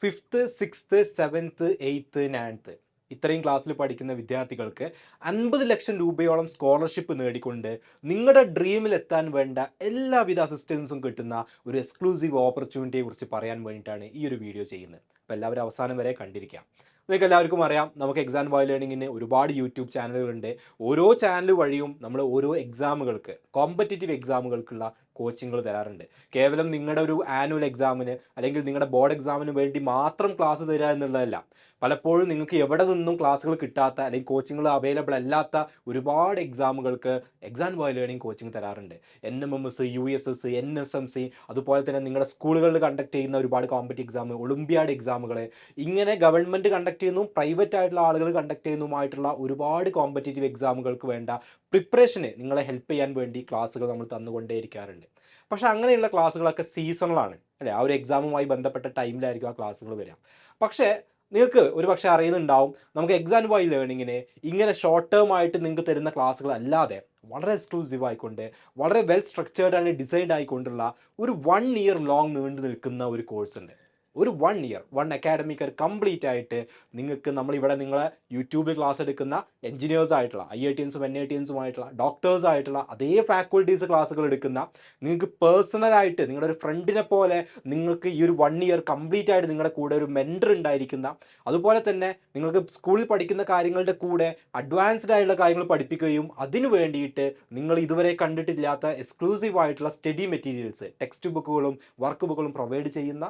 5th, 6th, 7th, 8th, 9th ഇത്രയും ക്ലാസ്സിൽ പഠിക്കുന്ന വിദ്യാർത്ഥികൾക്ക് 50 ലക്ഷം രൂപയോളം സ്കോളർഷിപ്പ് നേടിക്കൊണ്ട് നിങ്ങളുടെ ഡ്രീമിൽ എത്താൻ വേണ്ട എല്ലാവിധ അസിസ്റ്റൻസും കിട്ടുന്ന ഒരു എക്സ്ക്ലൂസീവ് ഓപ്പർച്യൂണിറ്റിയെ കുറിച്ച് പറയാൻ വേണ്ടിയിട്ടാണ് ഈ ഒരു വീഡിയോ ചെയ്യുന്നത്. അപ്പോൾ എല്ലാവരും അവസാനം വരെ കണ്ടിരിക്കാം. നിങ്ങൾക്ക് എല്ലാവർക്കും അറിയാം, നമുക്ക് XandY ലേണിങ്ങിന് ഒരുപാട് യൂട്യൂബ് ചാനലുകളുണ്ട്. ഓരോ ചാനൽ വഴിയും നമ്മൾ ഓരോ എക്സാമുകൾക്ക്, കോമ്പറ്റേറ്റീവ് എക്സാമുകൾക്കുള്ള കോച്ചിങ്ങുകൾ തരാറുണ്ട്. കേവലം നിങ്ങളുടെ ഒരു ആനുവൽ എക്സാമിന് അല്ലെങ്കിൽ നിങ്ങളുടെ ബോർഡ് എക്സാമിന് വേണ്ടി മാത്രം ക്ലാസ് തരിക എന്നുള്ളതല്ല. പലപ്പോഴും നിങ്ങൾക്ക് എവിടെ നിന്നും ക്ലാസ്സുകൾ കിട്ടാത്ത അല്ലെങ്കിൽ കോച്ചിങ്ങുകൾ അവൈലബിൾ അല്ലാത്ത ഒരുപാട് എക്സാമുകൾക്ക് XandY ലേണിംഗ് കോച്ചിങ് തരാറുണ്ട്. NMMS, USS, NSMC, അതുപോലെ തന്നെ നിങ്ങളുടെ സ്കൂളുകളിൽ കണ്ടക്ട് ചെയ്യുന്ന ഒരുപാട് കോമ്പറ്റീവ് എക്സാം, ഒളിമ്പ്യാഡ് എക്സാമുകൾ, ഇങ്ങനെ ഗവൺമെൻറ് കണ്ടക്ട് ചെയ്യുന്നതും പ്രൈവറ്റ് ആയിട്ടുള്ള ആളുകൾ കണ്ടക്ട് ചെയ്യുന്നതുമായിട്ടുള്ള ഒരുപാട് കോമ്പറ്റേറ്റീവ് എക്സാമുകൾക്ക് വേണ്ട പ്രിപ്പറേഷന് നിങ്ങളെ ഹെൽപ്പ് ചെയ്യാൻ വേണ്ടി ക്ലാസ്സുകൾ നമ്മൾ തന്നുകൊണ്ടേയിരിക്കാറുണ്ട്. പക്ഷേ അങ്ങനെയുള്ള ക്ലാസ്സുകളൊക്കെ സീസണലാണ് അല്ലേ, ആ ഒരു എക്സാമുമായി ബന്ധപ്പെട്ട ടൈമിലായിരിക്കും ആ ക്ലാസ്സുകൾ വരിക. പക്ഷേ നിങ്ങൾക്ക് ഒരു പക്ഷേ അറിയുന്നുണ്ടാവും, നമുക്ക് XandY ലേണിങ്ങിനെ ഇങ്ങനെ ഷോർട്ട് ടേം ആയിട്ട് നിങ്ങൾക്ക് തരുന്ന ക്ലാസ്സുകൾ അല്ലാതെ വളരെ എക്സ്ക്ലൂസീവ് ആയിക്കൊണ്ട് വളരെ വെൽ സ്ട്രക്ചേർഡ് ആൻഡ് ഡിസൈൻഡ് ആയിക്കൊണ്ടുള്ള ഒരു 1 ഇയർ ലോങ് നീണ്ടു നിൽക്കുന്ന ഒരു കോഴ്സ് ഉണ്ട്. ഒരു 1 ഇയർ 1 അക്കാഡമിക് ഇയർ കംപ്ലീറ്റ് ആയിട്ട് നിങ്ങൾക്ക് നമ്മളിവിടെ നിങ്ങളെ യൂട്യൂബിൽ ക്ലാസ് എടുക്കുന്ന എഞ്ചിനീയേഴ്സ് ആയിട്ടുള്ള IITiansഉം NITiansഉം ആയിട്ടുള്ള ഡോക്ടേഴ്സ് ആയിട്ടുള്ള അതേ ഫാക്കൽറ്റീസ് ക്ലാസ്സുകൾ എടുക്കുന്ന, നിങ്ങൾക്ക് പേഴ്സണലായിട്ട് നിങ്ങളുടെ ഒരു ഫ്രണ്ടിനെ പോലെ നിങ്ങൾക്ക് ഈ ഒരു 1 ഇയർ കംപ്ലീറ്റ് ആയിട്ട് നിങ്ങളുടെ കൂടെ ഒരു മെൻറ്റർ ഉണ്ടായിരിക്കുന്ന, അതുപോലെ തന്നെ നിങ്ങൾക്ക് സ്കൂളിൽ പഠിക്കുന്ന കാര്യങ്ങളുടെ കൂടെ അഡ്വാൻസ്ഡ് ആയിട്ടുള്ള കാര്യങ്ങൾ പഠിപ്പിക്കുകയും അതിനു വേണ്ടിയിട്ട് നിങ്ങൾ ഇതുവരെ കണ്ടിട്ടില്ലാത്ത എക്സ്ക്ലൂസീവ് ആയിട്ടുള്ള സ്റ്റഡി മെറ്റീരിയൽസ്, ടെക്സ്റ്റ് ബുക്കുകളും വർക്ക് ബുക്കുകളും പ്രൊവൈഡ് ചെയ്യുന്ന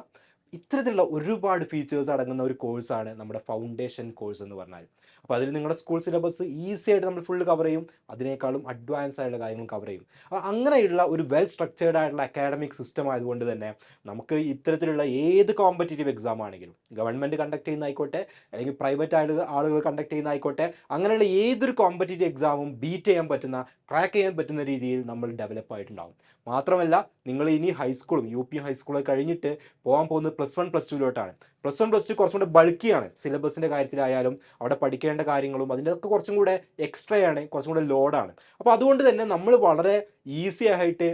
ഇത്തരത്തിലുള്ള ഒരുപാട് ഫീച്ചേഴ്സ് അടങ്ങുന്ന ഒരു കോഴ്സാണ് നമ്മുടെ ഫൗണ്ടേഷൻ കോഴ്സ് എന്ന് പറഞ്ഞാൽ. അപ്പോൾ അതിൽ നിങ്ങളുടെ സ്കൂൾ സിലബസ് ഈസി ആയിട്ട് നമ്മൾ ഫുള്ള് കവർ ചെയ്യും, അതിനേക്കാളും അഡ്വാൻസ് ആയിട്ടുള്ള കാര്യങ്ങൾ കവർ ചെയ്യും. അപ്പോൾ അങ്ങനെയുള്ള ഒരു വെൽ സ്ട്രക്ചേർഡ് ആയിട്ടുള്ള അക്കാഡമിക് സിസ്റ്റം ആയതുകൊണ്ട് തന്നെ നമുക്ക് ഇത്തരത്തിലുള്ള ഏത് കോമ്പറ്റേറ്റീവ് എക്സാം ആണെങ്കിലും, ഗവൺമെൻറ് കണ്ടക്ട് ചെയ്യുന്ന ആയിക്കോട്ടെ അല്ലെങ്കിൽ പ്രൈവറ്റ് ആളുകൾ കണ്ടക്ട് ചെയ്യുന്ന ആയിക്കോട്ടെ, അങ്ങനെയുള്ള ഏതൊരു കോമ്പറ്റേറ്റീവ് എക്സാമും ബീറ്റ് ചെയ്യാൻ പറ്റുന്ന, ക്രാക്ക് ചെയ്യാൻ പറ്റുന്ന രീതിയിൽ നമ്മൾ ഡെവലപ്പ് ആയിട്ടുണ്ടാകും. മാത്രമല്ല, നിങ്ങൾ ഇനി ഹൈസ്കൂളും UP ഹൈസ്കൂളൊക്കെ കഴിഞ്ഞിട്ട് പോകാൻ പോകുന്നത് +1 +2 +1 +2 കുറച്ചും കൂടെ ബൾക്കിയാണ്. സിലബസിൻ്റെ കാര്യത്തിലായാലും അവിടെ പഠിക്കേണ്ട കാര്യങ്ങളും അതിൻ്റെയൊക്കെ കുറച്ചും കൂടെ എക്സ്ട്രാ ആണ്, കുറച്ചും കൂടെ ലോഡാണ്. അപ്പോൾ അതുകൊണ്ട് തന്നെ നമ്മൾ വളരെ ഈസി ആയിട്ട്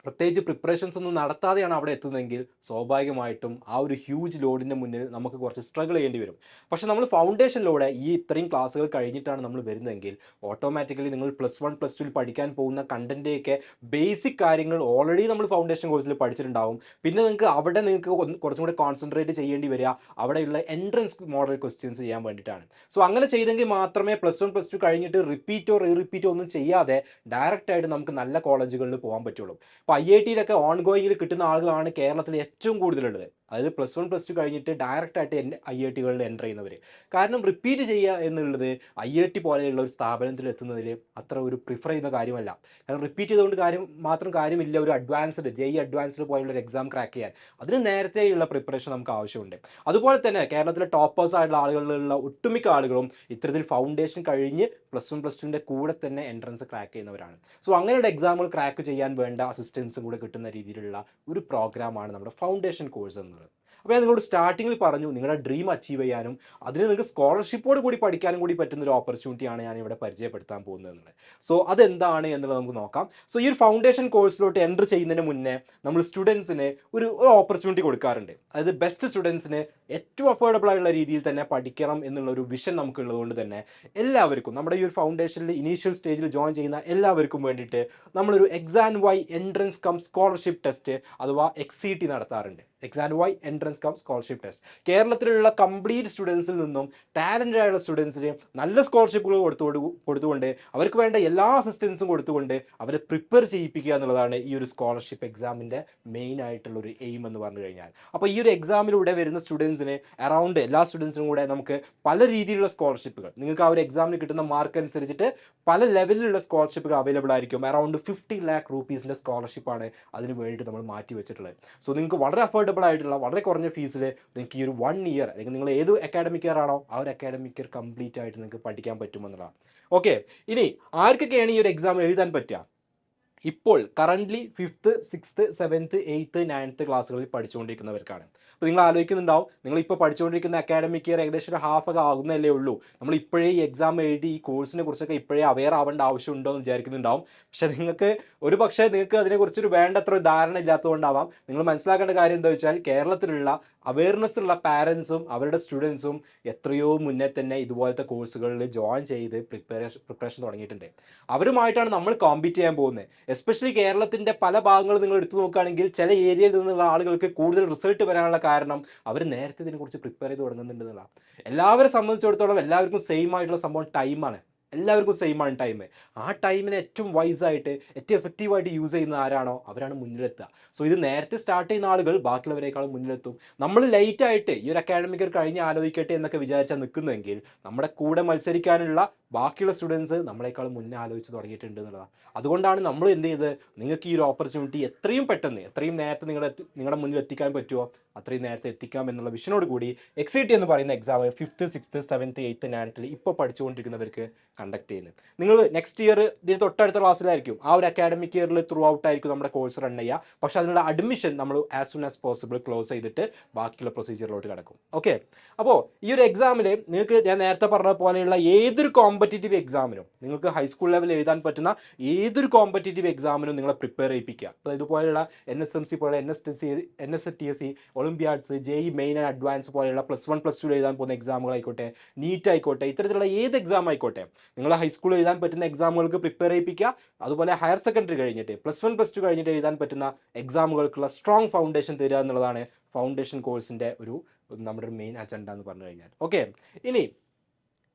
പ്രത്യേകിച്ച് പ്രിപ്പറേഷൻസ് ഒന്നും നടത്താതെയാണ് അവിടെ എത്തുന്നതെങ്കിൽ സ്വാഭാവികമായിട്ടും ആ ഒരു ഹ്യൂജ് ലോഡിൻ്റെ മുന്നിൽ നമുക്ക് കുറച്ച് സ്ട്രഗിൾ ചെയ്യേണ്ടി വരും. പക്ഷേ നമ്മൾ ഫൗണ്ടേഷനിലൂടെ ഈ ഇത്രയും ക്ലാസ്സുകൾ കഴിഞ്ഞിട്ടാണ് നമ്മൾ വരുന്നതെങ്കിൽ ഓട്ടോമാറ്റിക്കലി നിങ്ങൾ +1 +2 പഠിക്കാൻ പോകുന്ന കണ്ടൻറ്റൊക്കെ ബേസിക് കാര്യങ്ങൾ ഓൾറെഡി നമ്മൾ ഫൗണ്ടേഷൻ കോഴ്സിൽ പഠിച്ചിട്ടുണ്ടാവും. പിന്നെ നിങ്ങൾക്ക് കുറച്ചും കൂടെ കോൺസെൻട്രേറ്റ് ചെയ്യേണ്ടി വരിക അവിടെയുള്ള എൻട്രൻസ് മോഡൽ ക്വസ്റ്റ്യൻസ് ചെയ്യാൻ വേണ്ടിയിട്ടാണ്. സോ അങ്ങനെ ചെയ്തെങ്കിൽ മാത്രമേ +1 +2 കഴിഞ്ഞിട്ട് റിപ്പീറ്റോ റീറിപ്പീറ്റോ ഒന്നും ചെയ്യാതെ ഡയറക്റ്റ് ആയിട്ട് നമുക്ക് നല്ല കോളേജുകളിൽ പോകാൻ പറ്റുള്ളൂ. ഇപ്പോൾ IITയിലൊക്കെ ഓൺഗോയിങ്ങിൽ കിട്ടുന്ന ആളുകളാണ് കേരളത്തിൽ ഏറ്റവും കൂടുതലുള്ളത്. അതായത് +1 +2 കഴിഞ്ഞിട്ട് ഡയറക്റ്റ് ആയിട്ട് IITകളിൽ എൻ്റർ ചെയ്യുന്നവർ. കാരണം റിപ്പീറ്റ് ചെയ്യുക എന്നുള്ളത് IIT പോലെയുള്ള ഒരു സ്ഥാപനത്തിൽ എത്തുന്നതിൽ അത്ര ഒരു പ്രിഫർ ചെയ്യുന്ന കാര്യമല്ല. കാരണം റിപ്പീറ്റ് ചെയ്തുകൊണ്ട് കാര്യമില്ല. ഒരു അഡ്വാൻസ്ഡ് അഡ്വാൻസ്ഡ് പോലുള്ള ഒരു എക്സാം ക്രാക്ക് ചെയ്യാൻ അതിന് നേരത്തെയുള്ള പ്രിപ്പറേഷൻ നമുക്ക് ആവശ്യമുണ്ട്. അതുപോലെ തന്നെ കേരളത്തിലെ ടോപ്പേഴ്സ് ആയിട്ടുള്ള ആളുകളിലുള്ള ഒട്ടുമിക്ക ആളുകളും ഇത്തരത്തിൽ ഫൗണ്ടേഷൻ കഴിഞ്ഞ് +1 +2ൻ്റെ കൂടെ തന്നെ എൻട്രൻസ് ക്രാക്ക് ചെയ്യുന്നവരാണ്. സോ അങ്ങനെയുള്ള എക്സാമുകൾ ക്രാക്ക് ചെയ്യാൻ വേണ്ട അസിസ്റ്റൻസും കൂടെ കിട്ടുന്ന രീതിയിലുള്ള ഒരു പ്രോഗ്രാമാണ് നമ്മുടെ ഫൗണ്ടേഷൻ കോഴ്സ് എന്നുള്ളത്. അപ്പോൾ ഞാൻ നിങ്ങളോട് സ്റ്റാർട്ടിങ്ങിൽ പറഞ്ഞു, നിങ്ങളുടെ ഡ്രീം അച്ചീവ് ചെയ്യാനും അതിന് നിങ്ങൾക്ക് സ്കോളർഷിപ്പോട് കൂടി പഠിക്കാനും കൂടി പറ്റുന്ന ഒരു ഓപ്പർച്യൂണിറ്റിയാണ് ഞാൻ ഇവിടെ പരിചയപ്പെടുത്താൻ പോകുന്നത് എന്നുള്ളത്. സോ അതെന്താണ് എന്നുള്ളത് നമുക്ക് നോക്കാം. സോ ഈ ഒരു ഫൗണ്ടേഷൻ കോഴ്സിലോട്ട് എൻ്റർ ചെയ്യുന്നതിന് മുന്നേ നമ്മൾ സ്റ്റുഡൻസിന് ഒരു ഓപ്പർച്യൂണിറ്റി കൊടുക്കാറുണ്ട്. അതായത് ബെസ്റ്റ് സ്റ്റുഡൻസിന് ഏറ്റവും അഫോർഡബിൾ ആയിട്ടുള്ള രീതിയിൽ തന്നെ പഠിക്കണം എന്നുള്ള ഒരു വിഷൻ നമുക്കുള്ളതുകൊണ്ട് തന്നെ എല്ലാവർക്കും നമ്മുടെ ഈ ഒരു ഫൗണ്ടേഷനിൽ ഇനീഷ്യൽ സ്റ്റേജിൽ ജോയിൻ ചെയ്യുന്ന എല്ലാവർക്കും വേണ്ടിയിട്ട് നമ്മളൊരു XandY entrance come scholarship test അഥവാ XET നടത്താറുണ്ട്. XandY entrance come scholarship test കേരളത്തിലുള്ള കംപ്ലീറ്റ് സ്റ്റുഡൻസിൽ നിന്നും ടാലൻറ്റഡ് ആയിട്ടുള്ള സ്റ്റുഡൻസിന് നല്ല സ്കോളർഷിപ്പുകൾ കൊടുത്തുകൊണ്ട് അവർക്ക് വേണ്ട എല്ലാ അസിസ്റ്റൻസും കൊടുത്തുകൊണ്ട് അവരെ പ്രിപ്പയർ ചെയ്യിപ്പിക്കുക എന്നുള്ളതാണ് ഈ ഒരു സ്കോളർഷിപ്പ് എക്സാമിൻ്റെ മെയിൻ ആയിട്ടുള്ള ഒരു എയിം എന്ന് പറഞ്ഞു കഴിഞ്ഞാൽ. അപ്പോൾ ഈ ഒരു എക്സാമിലൂടെ വരുന്ന സ്റ്റുഡൻസിന് അറൗണ്ട് എല്ലാ സ്റ്റുഡൻസിനും കൂടെ നമുക്ക് പല രീതിയിലുള്ള സ്കോളർഷിപ്പുകൾ, നിങ്ങൾക്ക് ആ ഒരു എക്സാമിന് കിട്ടുന്ന മാർക്ക് അനുസരിച്ചിട്ട് പല ലെവലിലുള്ള സ്കോളർഷിപ്പുകൾ അവൈലബിൾ ആയിരിക്കും. അറൗണ്ട് 50 lakh rupees സ്കോളർഷിപ്പാണ് അതിന് വേണ്ടിയിട്ട് നമ്മൾ മാറ്റി വെച്ചിട്ടുള്ളത്. സോ നിങ്ങൾക്ക് വളരെ അഫോർഡബിൾ ആയിട്ടുള്ള വളരെ കുറഞ്ഞ ഫീസിൽ നിങ്ങൾക്ക് ഈ ഒരു 1 ഇയർ അല്ലെങ്കിൽ നിങ്ങൾ ഏത് അക്കാഡമിക് ഇയർ ആണോ ആ ഒരു അക്കാഡമിക് ഇയർ കംപ്ലീറ്റ് ആയിട്ട് നിങ്ങൾക്ക് പഠിക്കാൻ പറ്റുമെന്നുള്ളതാണ്. ഓക്കെ, ഇനി ആർക്കൊക്കെയാണ് ഈ ഒരു എക്സാം എഴുതാൻ പറ്റുക? ഇപ്പോൾ currently 5th, 6th, 7th, 8th, 9th ക്ലാസ്സുകളിൽ പഠിച്ചുകൊണ്ടിരിക്കുന്നവർക്കാണ്. അപ്പോൾ നിങ്ങൾ ആലോചിക്കുന്നുണ്ടാവും, നിങ്ങളിപ്പോൾ പഠിച്ചുകൊണ്ടിരിക്കുന്ന അക്കാഡമിക് ഇയർ ഏകദേശം ഒരു ഹാഫ് ഒക്കെ ആകുന്നതല്ലേ ഉള്ളൂ, നമ്മൾ ഇപ്പോഴേ ഈ എക്സാം എഴുതി ഈ കോഴ്സിനെ കുറിച്ചൊക്കെ ഇപ്പോഴേ അവെയർ ആവേണ്ട ആവശ്യമുണ്ടോ എന്ന് വിചാരിക്കുന്നുണ്ടാവും. പക്ഷേ നിങ്ങൾക്ക് അതിനെക്കുറിച്ചൊരു വേണ്ടത്ര ധാരണ ഇല്ലാത്തതുകൊണ്ടാവാം. നിങ്ങൾ മനസ്സിലാക്കേണ്ട കാര്യം എന്താ വെച്ചാൽ കേരളത്തിലുള്ള അവയർനെസ് ഉള്ള പാരൻസും അവരുടെ സ്റ്റുഡൻസും എത്രയോ മുന്നേ തന്നെ ഇതുപോലത്തെ കോഴ്സുകളിൽ ജോയിൻ ചെയ്ത് പ്രിപ്പറേഷൻ തുടങ്ങിയിട്ടുണ്ട്. അവരുമായിട്ടാണ് നമ്മൾ കോമ്പീറ്റ് ചെയ്യാൻ പോകുന്നത്. എസ്പെഷ്യലി കേരളത്തിൻ്റെ പല ഭാഗങ്ങളും നിങ്ങൾ എടുത്തു നോക്കുകയാണെങ്കിൽ ചില ഏരിയയിൽ നിന്നുള്ള ആളുകൾക്ക് കൂടുതൽ റിസൾട്ട് വരാനുള്ള കാരണം അവർ നേരത്തെ ഇതിനെക്കുറിച്ച് പ്രിപ്പയർ ചെയ്ത് തുടങ്ങുന്നുണ്ടെന്നുള്ളതാണ്. എല്ലാവരെ സംബന്ധിച്ചിടത്തോളം എല്ലാവർക്കും സെയിം ആയിട്ടുള്ള സംഭവം ടൈമാണ്. എല്ലാവർക്കും സെയിം ആണ് ടൈം. ആ ടൈമിനെ ഏറ്റവും വൈസായിട്ട് ഏറ്റവും എഫക്റ്റീവായിട്ട് യൂസ് ചെയ്യുന്ന ആരാണോ അവരാണ് മുന്നിലെത്തുക. സോ ഇത് നേരത്തെ സ്റ്റാർട്ട് ചെയ്യുന്ന ആളുകൾ ബാക്കിയുള്ളവരെക്കാളും മുന്നിലെത്തും. നമ്മൾ ലേറ്റായിട്ട് ഈ ഒരു അക്കാഡമിക് ഇയർ കഴിഞ്ഞ് ആലോചിക്കട്ടെ എന്നൊക്കെ വിചാരിച്ചാൽ നിൽക്കുന്നതെങ്കിൽ നമ്മുടെ കൂടെ മത്സരിക്കാനുള്ള ബാക്കിയുള്ള സ്റ്റുഡൻസ് നമ്മളെക്കാളും മുന്നേ ആലോചിച്ച് തുടങ്ങിയിട്ടുണ്ട് എന്നുള്ളതാണ്. അതുകൊണ്ടാണ് നമ്മൾ എന്ത് ചെയ്ത് നിങ്ങൾക്ക് ഈ ഒരു ഓപ്പർച്യൂണിറ്റി എത്രയും പെട്ടെന്ന് എത്രയും നേരത്തെ നിങ്ങളുടെ മുന്നിൽ എത്തിക്കാൻ പറ്റുമോ അത്രയും നേരത്തെ എത്തിക്കാം എന്നുള്ള വിഷനോട് കൂടി XET എന്ന് പറയുന്ന exam 5th 6th 7th 8th 9th ഇപ്പോൾ പഠിച്ചുകൊണ്ടിരിക്കുന്നവർക്ക് കണ്ടക്ട് ചെയ്യുന്നത്. നിങ്ങൾ നെക്സ്റ്റ് ഇയർ ഇതിന് തൊട്ടടുത്ത ക്ലാസ്സിലായിരിക്കും. ആ ഒരു അക്കാഡമിക് ഇയറിൽ ത്രൂ ഔട്ട് ആയിരിക്കും നമ്മുടെ കോഴ്സ് റൺ ചെയ്യുക. പക്ഷേ അതിനുള്ള അഡ്മിഷൻ നമ്മൾ as soon as possible close ചെയ്തിട്ട് ബാക്കിയുള്ള പ്രൊസീജിയറിലോട്ട് കിടക്കും. ഓക്കെ, അപ്പോൾ ഈ ഒരു എക്സാമിൽ നിങ്ങൾക്ക് ഞാൻ നേരത്തെ പറഞ്ഞ പോലെയുള്ള ഏതൊരു കോമ്പറ്റേറ്റീവ് എക്സാമിനും നിങ്ങൾക്ക് ഹൈസ്കൂൾ ലെവലിൽ എഴുതാൻ പറ്റുന്ന ഏതൊരു കോമ്പറ്റേറ്റീവ് എക്സാമിനും നിങ്ങളെ പ്രിപ്പയർ ചെയ്യിപ്പിക്കുക. അപ്പോൾ ഇതുപോലെയുള്ള NSMC പോലെയുള്ള NTSE ഒളിമ്പ്യാഡ്സ് JEE main and advance പോലെയുള്ള +1 +2 എഴുതാൻ പോകുന്ന എക്സാമുകളായിക്കോട്ടെ, നീറ്റ് ആയിക്കോട്ടെ, ഇത്തരത്തിലുള്ള ഏത് എക്സാം ആയിക്കോട്ടെ നിങ്ങൾ ഹൈസ്കൂളിൽ എഴുതാൻ പറ്റുന്ന എക്സാമുകൾക്ക് പ്രിപ്പയർ ചെയ്യിപ്പിക്കുക. അതുപോലെ ഹയർ സെക്കൻഡറി കഴിഞ്ഞിട്ട് +1 +2 കഴിഞ്ഞിട്ട് എഴുതാൻ പറ്റുന്ന എക്സാമുകൾക്കുള്ള സ്ട്രോങ് ഫൗണ്ടേഷൻ തരിക എന്നുള്ളതാണ് ഫൗണ്ടേഷൻ കോഴ്സിൻ്റെ നമ്മുടെ മെയിൻ അജണ്ട എന്ന് പറഞ്ഞു കഴിഞ്ഞാൽ. ഓക്കെ, ഇനി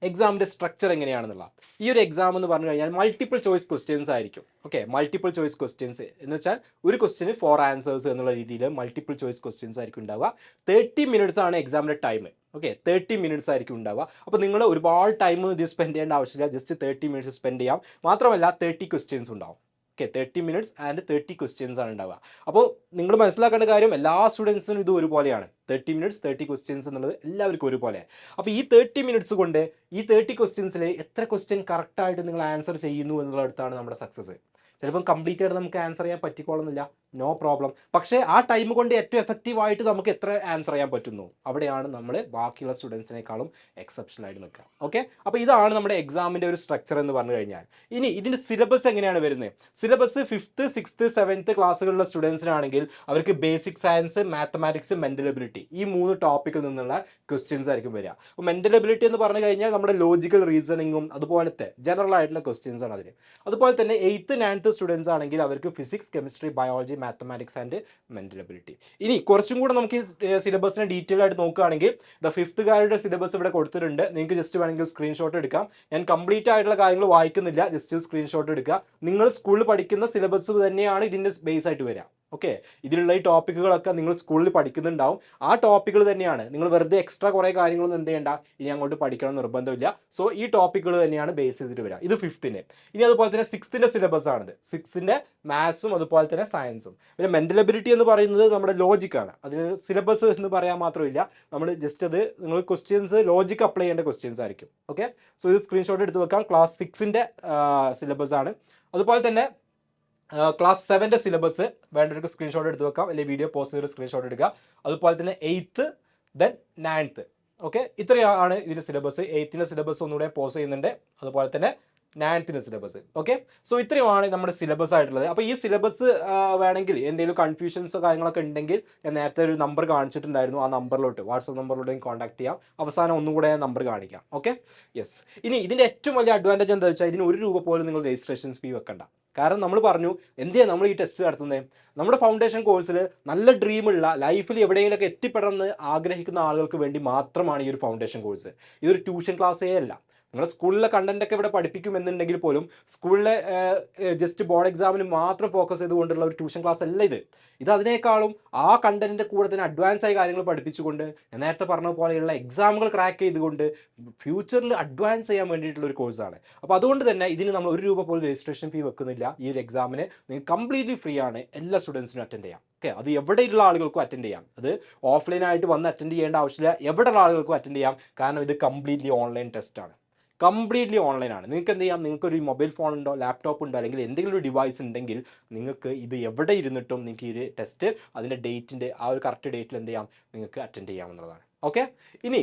എക്സാമിൻ്റെ സ്ട്രക്ചർ എങ്ങനെയാണെന്നുള്ള ഈ ഒരു എക്സാം എന്ന് പറഞ്ഞു കഴിഞ്ഞാൽ മൾട്ടിപ്പിൾ ചോയ്സ് ക്വസ്റ്റ്യൻസ് ആയിരിക്കും. ഓക്കെ, മൾട്ടിപ്പിൾ ചോയ്സ് ക്വസ്റ്റ്യൻസ് എന്ന് വെച്ചാൽ ഒരു ക്വസ്റ്റ്യന് 4 ആൻസേഴ്സ് എന്നുള്ള രീതിയിൽ മൾട്ടിപ്പിൾ ചോയ്സ് ക്വസ്റ്റ്യൻസ് ആയിരിക്കും ഉണ്ടാവുക. 30 minutes ആണ് എക്സാമിൻ്റെ ടൈം. ഓക്കെ, 30 minutes ആയിരിക്കും ഉണ്ടാവുക. അപ്പോൾ നിങ്ങൾ ഒരുപാട് ടൈം ഇത് സ്പെൻഡ് ചെയ്യേണ്ട ആവശ്യമില്ല. ജസ്റ്റ് 30 minutes സ്പെൻഡ് ചെയ്യാം. മാത്രമല്ല 30 questions ഉണ്ടാവും. ഓക്കെ, 30 minutes and 30 questions ആണ് ഉണ്ടാവുക. അപ്പോൾ നിങ്ങൾ മനസ്സിലാക്കേണ്ട കാര്യം എല്ലാ സ്റ്റുഡൻസിനും ഇത് ഒരുപോലെയാണ്. 30 minutes 30 questions എന്നുള്ളത് എല്ലാവർക്കും ഒരുപോലെ. അപ്പോൾ ഈ 30 minutes കൊണ്ട് ഈ 30 questionസിൽ എത്ര ക്വസ്റ്റ്യൻ കറക്റ്റായിട്ട് നിങ്ങൾ ആൻസർ ചെയ്യുന്നു എന്നുള്ളടത്താണ് നമ്മുടെ സക്സസ്. ചിലപ്പം കംപ്ലീറ്റ് ആയിട്ട് നമുക്ക് ആൻസർ ചെയ്യാൻ പറ്റിക്കോളുന്നില്ല, നോ പ്രോബ്ലം. പക്ഷേ ആ ടൈം കൊണ്ട് ഏറ്റവും എഫക്റ്റീവായിട്ട് നമുക്ക് എത്ര ആൻസർ ചെയ്യാൻ പറ്റുന്നു അവിടെയാണ് നമ്മൾ ബാക്കിയുള്ള സ്റ്റുഡൻസിനേക്കാളും എക്സെപ്ഷണൽ ആയിട്ട് നിൽക്കുക. ഓക്കെ, അപ്പോൾ ഇതാണ് നമ്മുടെ എക്സാമിൻ്റെ ഒരു സ്ട്രക്ചർ എന്ന് പറഞ്ഞു കഴിഞ്ഞാൽ. ഇനി ഇതിൻ്റെ സിലബസ് എങ്ങനെയാണ് വരുന്നത്? സിലബസ് 5th 6th 7th ക്ലാസ്സുകളിലുള്ള സ്റ്റുഡൻസിനാണെങ്കിൽ അവർക്ക് basic science, mathematics, mental ability ഈ 3 ടോപ്പിക്കിൽ നിന്നുള്ള ക്വസ്റ്റ്യൻസ് ആയിരിക്കും വരിക. അപ്പോൾ മെൻ്റൽ എബിലിറ്റി എന്ന് പറഞ്ഞു കഴിഞ്ഞാൽ നമ്മുടെ ലോജിക്കൽ റീസണിങ്ങും അതുപോലത്തെ ജനറൽ ആയിട്ടുള്ള ക്വസ്റ്റ്യൻസ് ആണ് അതിൽ. അതുപോലെ തന്നെ 8th 9th സ്റ്റുഡൻസ് ആണെങ്കിൽ അവർക്ക് physics, chemistry, biology, mathematics and mental ability. ഇനി കുറച്ചും കൂടെ നമുക്ക് ഈ സിലബസിനെ ഡീറ്റെയിൽ ആയിട്ട് നോക്കുകയാണെങ്കിൽ 5th സിലബസ് ഇവിടെ കൊടുത്തിട്ടുണ്ട്. നിങ്ങൾക്ക് ജസ്റ്റ് വേണമെങ്കിൽ സ്ക്രീൻഷോട്ട് എടുക്കാം. ഞാൻ കംപ്ലീറ്റ് ആയിട്ടുള്ള കാര്യങ്ങൾ വായിക്കുന്നില്ല, ജസ്റ്റ് സ്ക്രീൻഷോട്ട് എടുക്കുക. നിങ്ങൾ സ്കൂളിൽ പഠിക്കുന്ന സിലബസ് തന്നെയാണ് ഇതിൻ്റെ ബേസ് ആയിട്ട് വരിക. ഓക്കെ, ഇതിലുള്ള ഈ ടോപ്പിക്കുകളൊക്കെ നിങ്ങൾ സ്കൂളിൽ പഠിക്കുന്നുണ്ടാവും. ആ ടോപ്പിക്കുകൾ തന്നെയാണ്. നിങ്ങൾ വെറുതെ എക്സ്ട്രാ കുറേ കാര്യങ്ങളൊന്നും എന്ത് ചെയ്യേണ്ട, ഇനി അങ്ങോട്ട് പഠിക്കണം നിർബന്ധമില്ല. സോ ഈ ടോപ്പിക്കുകൾ തന്നെയാണ് ബേസ് ചെയ്തിട്ട് വരിക. ഇത് 5th. ഇനി അതുപോലെ തന്നെ 6th സിലബസ് ആണിത്. 6th മാത്സും അതുപോലെ തന്നെ സയൻസും. പിന്നെ മെൻ്റൽ എബിലിറ്റി എന്ന് പറയുന്നത് നമ്മുടെ ലോജിക്കാണ്. അതിന് സിലബസ് എന്ന് പറയാൻ മാത്രമില്ല, നമ്മൾ ജസ്റ്റ് അത് നിങ്ങൾ ക്വസ്റ്റ്യൻസ് ലോജിക്ക് അപ്ലൈ ചെയ്യേണ്ട ക്വസ്റ്റ്യൻസ് ആയിരിക്കും. ഓക്കെ, സോ ഇത് സ്ക്രീൻഷോട്ട് എടുത്ത് വെക്കാം. ക്ലാസ് 6th സിലബസ് ആണ്. അതുപോലെ തന്നെ ക്ലാസ് 7th സിലബസ് വേണ്ടവർക്ക് സ്ക്രീൻഷോട്ട് എടുത്ത് വെക്കാം, അല്ലെങ്കിൽ വീഡിയോ പോസ്റ്റ് ചെയ്ത് സ്ക്രീൻഷോട്ട് എടുക്കുക. അതുപോലെ തന്നെ 8th then 9th. ഓക്കെ, ഇത്രയാണ് ഇതിൻ്റെ സിലബസ്. 8th സിലബസ് ഒന്നുകൂടെ പോസ്റ്റ് ചെയ്യുന്നുണ്ട്. അതുപോലെ തന്നെ 9th സിലബസ്. ഓക്കെ, സോ ഇത്രയുമാണ് നമ്മുടെ സിലബസ് ആയിട്ടുള്ളത്. അപ്പോൾ ഈ സിലബസ് വേണമെങ്കിൽ എന്തെങ്കിലും കൺഫ്യൂഷൻസോ കാര്യങ്ങളൊക്കെ ഉണ്ടെങ്കിൽ ഞാൻ നേരത്തെ ഒരു നമ്പർ കാണിച്ചിട്ടുണ്ടായിരുന്നു. ആ നമ്പറിലോട്ട് വാട്സപ്പ് നമ്പറിലോട്ട് കോൺടാക്ട് ചെയ്യാം. അവസാനം ഒന്നും കൂടെ നമ്പർ കാണിക്കാം. Okay, yes. ഇനി ഇതിൻ്റെ ഏറ്റവും വലിയ അഡ്വാൻറ്റേജ് എന്താ വെച്ചാൽ ഇതിന് 1 രൂപ പോലും നിങ്ങൾ രജിസ്ട്രേഷൻ ഫീ വെക്കണ്ട. കാരണം നമ്മൾ പറഞ്ഞു എന്തിനാണ് നമ്മൾ ഈ ടെസ്റ്റ് നടത്തുന്നത്? നമ്മുടെ ഫൗണ്ടേഷൻ കോഴ്സിൽ നല്ല ഡ്രീമുള്ള ലൈഫിൽ എവിടെയെങ്കിലുമൊക്കെ എത്തിപ്പെടണമെന്ന് ആഗ്രഹിക്കുന്ന ആളുകൾക്ക് വേണ്ടി മാത്രമാണ് ഈ ഒരു ഫൗണ്ടേഷൻ കോഴ്സ്. ഇതൊരു ട്യൂഷൻ ക്ലാസ്സേ അല്ല. നിങ്ങൾ സ്കൂളിലെ കണ്ടൻറ്റൊക്കെ ഇവിടെ പഠിപ്പിക്കുമെന്നുണ്ടെങ്കിൽ പോലും സ്കൂളിലെ ജസ്റ്റ് ബോർഡ് എക്സാമിന് മാത്രം ഫോക്കസ് ചെയ്തുകൊണ്ടുള്ള ഒരു ട്യൂഷൻ ക്ലാസ് അല്ല ഇത്. അതിനേക്കാളും ആ കണ്ടൻറ്റിൻ്റെ കൂടെ തന്നെ അഡ്വാൻസ് ആയ കാര്യങ്ങൾ പഠിപ്പിച്ചുകൊണ്ട് ഞാൻ നേരത്തെ പറഞ്ഞ പോലെയുള്ള എക്സാമുകൾ ക്രാക്ക് ചെയ്തുകൊണ്ട് ഫ്യൂച്ചറിൽ അഡ്വാൻസ് ചെയ്യാൻ വേണ്ടിയിട്ടുള്ള ഒരു കോഴ്സാണ്. അപ്പോൾ അതുകൊണ്ട് തന്നെ ഇതിന് നമ്മൾ 1 രൂപ പോലും രജിസ്ട്രേഷൻ ഫീ വെക്കുന്നില്ല. ഈ ഒരു എക്സാമിന് നിങ്ങൾക്ക് കംപ്ലീറ്റ്ലി ഫ്രീ ആണ്. എല്ലാ സ്റ്റുഡൻസിനും അറ്റൻഡ് ചെയ്യാം. ഓക്കെ, അത് എവിടെയുള്ള ആളുകൾക്കും അറ്റൻഡ് ചെയ്യാം. അത് ഓഫ്ലൈനായിട്ട് വന്ന് അറ്റൻഡ് ചെയ്യേണ്ട ആവശ്യമില്ല. എവിടെയുള്ള ആളുകൾക്കും അറ്റൻഡ് ചെയ്യാം. കാരണം ഇത് കംപ്ലീറ്റ്ലി ഓൺലൈൻ ടെസ്റ്റാണ്. കംപ്ലീറ്റ്ലി ഓൺലൈനാണ്. നിങ്ങൾക്ക് എന്ത് ചെയ്യാം, നിങ്ങൾക്കൊരു മൊബൈൽ ഫോൺ ഉണ്ടോ, ലാപ്ടോപ്പ് ഉണ്ടോ, അല്ലെങ്കിൽ എന്തെങ്കിലും ഒരു ഡിവൈസ് ഉണ്ടെങ്കിൽ നിങ്ങൾക്ക് ഇത് എവിടെ ഇരുന്നിട്ടും നിങ്ങൾക്ക് ഈ ഒരു ടെസ്റ്റ് അതിൻ്റെ ഡേറ്റിൻ്റെ ആ ഒരു കറക്റ്റ് ഡേറ്റിൽ എന്ത് ചെയ്യാം, നിങ്ങൾക്ക് അറ്റൻഡ് ചെയ്യാമെന്നുള്ളതാണ്. ഓക്കെ, ഇനി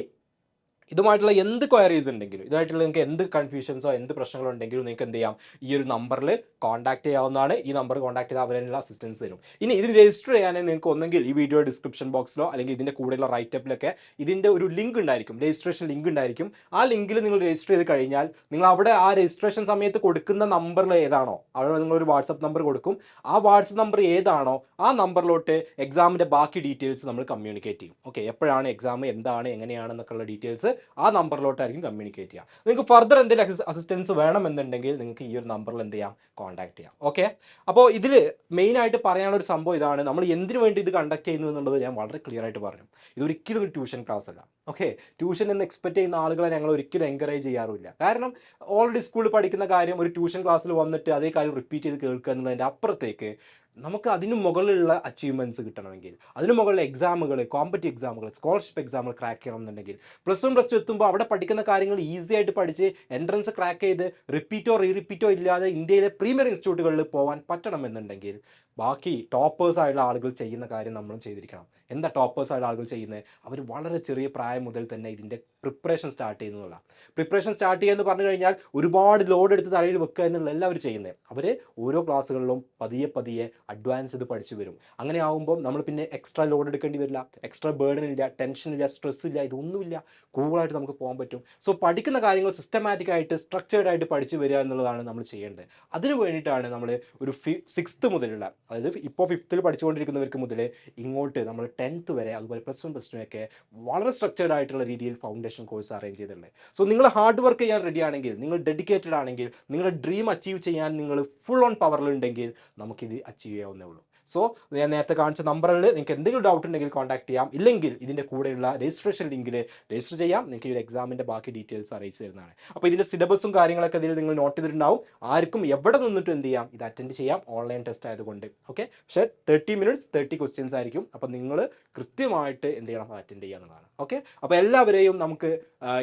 ഇതുമായിട്ടുള്ള എന്ത് ക്വയറീസ് ഉണ്ടെങ്കിലും, ഇതായിട്ടുള്ള നിങ്ങൾക്ക് എന്ത് കൺഫ്യൂഷൻസോ എന്ത് പ്രശ്നങ്ങളോ ഉണ്ടെങ്കിലും നിങ്ങൾക്ക് എന്ത് ചെയ്യാം, ഈ ഒരു നമ്പറിൽ കോൺടാക്ട് ചെയ്യാവുന്നതാണ്. ഈ നമ്പർ കോൺടാക്ട് ചെയ്താൽ അവരതിനുള്ള അസിസ്റ്റൻസ് തരും. ഇനി ഇത് രജിസ്റ്റർ ചെയ്യാൻ നിങ്ങൾക്ക് ഒന്നെങ്കിൽ ഈ വീഡിയോ ഡിസ്ക്രിപ്ഷൻ ബോക്സിലോ അല്ലെങ്കിൽ ഇതിൻ്റെ കൂടെയുള്ള റൈറ്റപ്പിലൊക്കെ ഇതിൻ്റെ ഒരു ലിങ്ക് ഉണ്ടായിരിക്കും, രജിസ്ട്രേഷൻ ലിങ്ക് ഉണ്ടായിരിക്കും. ആ ലിങ്കിൽ നിങ്ങൾ രജിസ്റ്റർ ചെയ്ത് കഴിഞ്ഞാൽ നിങ്ങൾ അവിടെ ആ രജിസ്ട്രേഷൻ സമയത്ത് കൊടുക്കുന്ന നമ്പറിൽ ഏതാണോ, അവിടെ നിങ്ങളൊരു വാട്സപ്പ് നമ്പർ കൊടുക്കും. ആ വാട്സപ്പ് നമ്പർ ഏതാണോ ആ നമ്പറിലോട്ട് എക്സാമിൻ്റെ ബാക്കി ഡീറ്റെയിൽസ് നമ്മൾ കമ്മ്യൂണിക്കേറ്റ് ചെയ്യും. ഓക്കെ, എപ്പോഴാണ് എക്സാം, എന്താണ്, എങ്ങനെയാണെന്നൊക്കെയുള്ള ഡീറ്റെയിൽസ് ആ നമ്പറിലോട്ടായിരിക്കും കമ്മ്യൂണിക്കേറ്റ് ചെയ്യുക. നിങ്ങൾക്ക് ഫർദർ എന്തെങ്കിലും അസിസ്റ്റൻസ് വേണമെന്നുണ്ടെങ്കിൽ നിങ്ങൾക്ക് ഈ ഒരു നമ്പറിൽ എന്ത് ചെയ്യാം, കോൺടാക്ട് ചെയ്യാം. ഓക്കെ, അപ്പോൾ ഇതിൽ മെയിനായിട്ട് പറയാനുള്ള ഒരു സംഭവം ഇതാണ്, നമ്മൾ എന്തിനു വേണ്ടി ഇത് കണ്ടക്ട് ചെയ്യുന്നു എന്നുള്ളത് ഞാൻ വളരെ ക്ലിയർ ആയിട്ട് പറഞ്ഞു. ഇതൊരിക്കലും ഒരു ട്യൂഷൻ ക്ലാസ് അല്ല. ഓക്കെ, ട്യൂഷൻ എന്ന് എക്സ്പെക്ട് ചെയ്യുന്ന ആളുകളെ ഞങ്ങൾ ഒരിക്കലും എൻകറേജ് ചെയ്യാറില്ല. കാരണം ഓൾറെഡി സ്കൂളിൽ പഠിക്കുന്ന കാര്യം ഒരു ട്യൂഷൻ ക്ലാസ്സിൽ വന്നിട്ട് അതേ കാര്യം റിപ്പീറ്റ് ചെയ്ത് കേൾക്കുക എന്നുള്ളതിൻ്റെ അപ്പുറത്തേക്ക് നമുക്ക് അതിന് മുകളിലുള്ള അച്ചീവ്മെൻറ്റ്സ് കിട്ടണമെങ്കിൽ, അതിന് മുകളിലെ എക്സാമുകൾ, കോമ്പറ്റീവ് എക്സാമുകൾ, സ്കോളർഷിപ്പ് എക്സാമുകൾ ക്രാക്ക് ചെയ്യണം എന്നുണ്ടെങ്കിൽ, പ്ലസ് 1 പ്ലസ് 2 എത്തുമ്പോൾ അവിടെ പഠിക്കുന്ന കാര്യങ്ങൾ ഈസി ആയിട്ട് പഠിച്ച് എൻട്രൻസ് ക്രാക്ക് ചെയ്ത് റിപ്പീറ്റോ റിപ്പീറ്റോ ഇല്ലാതെ ഇന്ത്യയിലെ പ്രീമിയർ ഇൻസ്റ്റിറ്റ്യൂട്ടുകളിൽ പോകാൻ പറ്റണമെന്നുണ്ടെങ്കിൽ ബാക്കി ടോപ്പേഴ്സ് ആയിട്ടുള്ള ആളുകൾ ചെയ്യുന്ന കാര്യം നമ്മളും ചെയ്തിരിക്കണം. എന്താ ടോപ്പേഴ്സ് ആയിട്ടുള്ള ആളുകൾ ചെയ്യുന്നത്? അവർ വളരെ ചെറിയ പ്രായം മുതൽ തന്നെ ഇതിൻ്റെ പ്രിപ്പറേഷൻ സ്റ്റാർട്ട് ചെയ്യുന്നതല്ല. പ്രിപ്പറേഷൻ സ്റ്റാർട്ട് ചെയ്യുക എന്ന് പറഞ്ഞു കഴിഞ്ഞാൽ ഒരുപാട് ലോഡ് എടുത്ത് തലയിൽ വെക്കുക എന്നുള്ള എല്ലാവരും ചെയ്യുന്നത്. അവർ ഓരോ ക്ലാസ്സുകളിലും പതിയെ പതിയെ അഡ്വാൻസ് ഇത് പഠിച്ചു വരും. അങ്ങനെ ആകുമ്പോൾ നമ്മൾ പിന്നെ എക്സ്ട്രാ ലോഡ് എടുക്കേണ്ടി വരില്ല, എക്സ്ട്രാ ബേർഡൻ ഇല്ല, ടെൻഷൻ ഇല്ല, സ്ട്രെസ് ഇല്ല, ഇതൊന്നുമില്ല. കൂളായിട്ട് നമുക്ക് പോകാൻ പറ്റും. സോ പഠിക്കുന്ന കാര്യങ്ങൾ സിസ്റ്റമാറ്റിക് ആയിട്ട് സ്ട്രക്ചേർഡ് ആയിട്ട് പഠിച്ചു വരിക എന്നുള്ളതാണ് നമ്മൾ ചെയ്യേണ്ടത്. അതിന് വേണ്ടിയിട്ടാണ് നമ്മൾ ഒരു 6th മുതലുള്ള, അതായത് ഇപ്പോൾ 5th പഠിച്ചുകൊണ്ടിരിക്കുന്നവർക്ക് മുതൽ ഇങ്ങോട്ട് നമ്മൾ 10th വരെ, അതുപോലെ പ്ലസ് 1 പ്ലസ് 2 ഒക്കെ വളരെ സ്ട്രക്ചേർഡ് ആയിട്ടുള്ള രീതിയിൽ ഫൗണ്ടേഷൻ കോഴ്സ് അറേഞ്ച് ചെയ്തിട്ടുണ്ട്. സോ നിങ്ങൾ ഹാർഡ് വർക്ക് ചെയ്യാൻ റെഡി ആണെങ്കിൽ, നിങ്ങൾ ഡെഡിക്കേറ്റഡ് ആണെങ്കിൽ, നിങ്ങളുടെ ഡ്രീം അച്ചീവ് ചെയ്യാൻ നിങ്ങൾ ഫുൾ ഓൺ പവറിലുണ്ടെങ്കിൽ നമുക്കിത് അച്ചീവ് ചെയ്യാവുന്നേ ഉള്ളൂ. സോ ഞാൻ നേരത്തെ കാണിച്ച നമ്പറിൽ നിങ്ങൾക്ക് എന്തെങ്കിലും ഡൗട്ട് ഉണ്ടെങ്കിൽ കോൺടാക്ട് ചെയ്യാം. ഇല്ലെങ്കിൽ ഇതിൻ്റെ കൂടെയുള്ള രജിസ്ട്രേഷൻ ലിങ്കിൽ രജിസ്റ്റർ ചെയ്യാം. നിങ്ങൾക്ക് ഈ ഒരു എക്സാമിൻ്റെ ബാക്കി ഡീറ്റെയിൽസ് അറിയിച്ചു തരുന്നതാണ്. അപ്പോൾ ഇതിൻ്റെ സിലബസും കാര്യങ്ങളൊക്കെ ഇതിൽ നിങ്ങൾ നോട്ട് ചെയ്തിട്ടുണ്ടാവും. ആർക്കും എവിടെ നിന്നിട്ട് എന്ത് ചെയ്യാം, ഇത് അറ്റൻഡ് ചെയ്യാം, ഓൺലൈൻ ടെസ്റ്റ് ആയതുകൊണ്ട്. ഓക്കെ, പക്ഷേ 30 minutes 30 questions ആയിരിക്കും. അപ്പോൾ നിങ്ങൾ കൃത്യമായിട്ട് എന്ത് ചെയ്യണം, അറ്റൻഡ് ചെയ്യാവുന്നതാണ്. ഓക്കെ, അപ്പോൾ എല്ലാവരെയും നമുക്ക്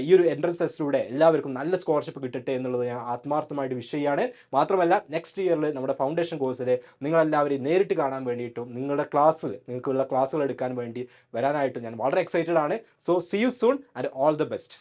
ഈ ഒരു എൻട്രൻസ് ടെസ്റ്റിലൂടെ എല്ലാവർക്കും നല്ല സ്കോളർഷിപ്പ് കിട്ടട്ടെ എന്നുള്ളത് ഞാൻ ആത്മാർത്ഥമായിട്ട് വിഷ് ചെയ്യാണ്. മാത്രമല്ല നെക്സ്റ്റ് ഇയറിൽ നമ്മുടെ ഫൗണ്ടേഷൻ കോഴ്സിൽ നിങ്ങളെല്ലാവരെയും നേരിട്ട് കാണാൻ വേണ്ടിയിട്ടും നിങ്ങളുടെ ക്ലാസ്സിൽ നിങ്ങൾക്കുള്ള ക്ലാസ്സുകൾ എടുക്കാൻ വേണ്ടി വരാനായിട്ടും ഞാൻ വളരെ എക്സൈറ്റഡ് ആണ്. So see you soon and all the best.